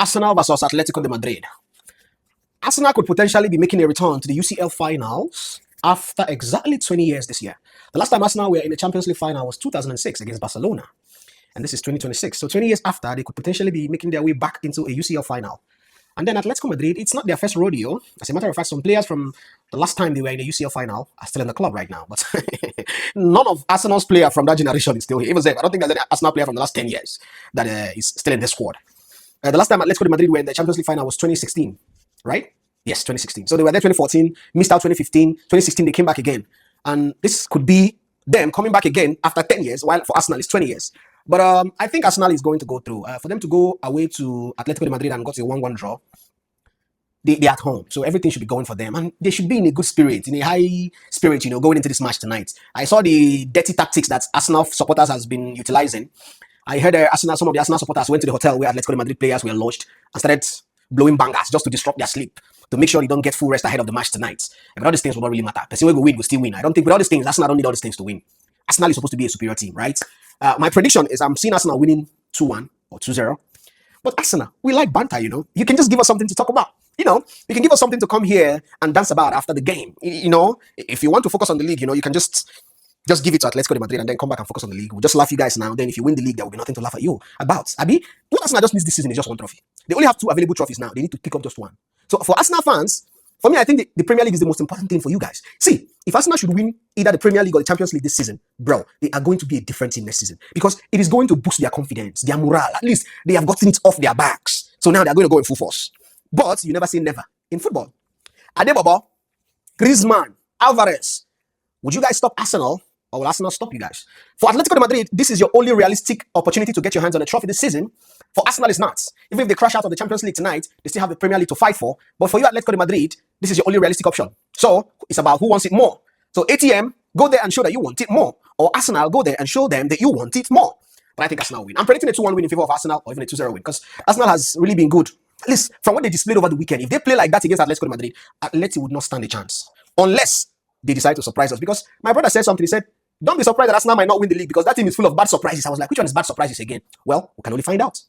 Arsenal versus Atletico Madrid. Arsenal could potentially be making a return to the UCL finals after exactly 20 years this year. The last time Arsenal were in the Champions League final was 2006 against Barcelona. And this is 2026. So 20 years after, they could potentially be making their way back into a UCL final. And then Atletico Madrid, it's not their first rodeo. As a matter of fact, some players from the last time they were in the UCL final are still in the club right now. But none of Arsenal's player from that generation is still here. Even Zeb, I don't think there's any Arsenal player from the last 10 years that is still in this squad. The last time Atletico Madrid were in the Champions League final was 2016, right? Yes, 2016. So they were there 2014, missed out 2015, 2016 they came back again. And this could be them coming back again after 10 years, while for Arsenal it's 20 years. But I think Arsenal is going to go through. For them to go away to Atletico Madrid and got a 1-1 draw, they're at home. So everything should be going for them. And they should be in a good spirit, in a high spirit, going into this match tonight. I saw the dirty tactics that Arsenal supporters has been utilizing. I heard some of the Arsenal supporters went to the hotel where Atletico Madrid players were lodged and started blowing bangers just to disrupt their sleep, to make sure they don't get full rest ahead of the match tonight. But all these things will not really matter. The same way we win, we still win. I don't think with all these things, Arsenal don't need all these things to win. Arsenal is supposed to be a superior team, right? My prediction is I'm seeing Arsenal winning 2-1 or 2-0. But Arsenal, we like banter, You can just give us something to talk about. You can give us something to come here and dance about after the game. If you want to focus on the league, you can just give it to Atletico Madrid and then come back and focus on the league. We'll just laugh you guys now. Then if you win the league, there will be nothing to laugh at you about. Abi, what Arsenal just needs this season is just one trophy. They only have 2 available trophies now. They need to pick up just one. So for Arsenal fans, for me, I think the Premier League is the most important thing for you guys. See, if Arsenal should win either the Premier League or the Champions League this season, bro, they are going to be a different team next season because it is going to boost their confidence, their morale. At least they have gotten it off their backs. So now they're going to go in full force. But you never say never in football. Adebobo, Griezmann, Alvarez, would you guys stop Arsenal or will Arsenal stop you guys? For Atletico Madrid, this is your only realistic opportunity to get your hands on a trophy this season. For Arsenal, it's not. Even if they crash out of the Champions League tonight, they still have the Premier League to fight for. But for you, Atletico Madrid, this is your only realistic option. So it's about who wants it more. So ATM, go there and show that you want it more. Or Arsenal, go there and show them that you want it more. But I think Arsenal win. I'm predicting a 2-1 win in favor of Arsenal or even a 2-0 win because Arsenal has really been good. At least from what they displayed over the weekend. If they play like that against Atletico Madrid, Atleti would not stand a chance. Unless they decide to surprise us. Because my brother said something. He said, don't be surprised that Arsenal might not win the league because that team is full of bad surprises. I was like, which one is bad surprises again? Well, we can only find out.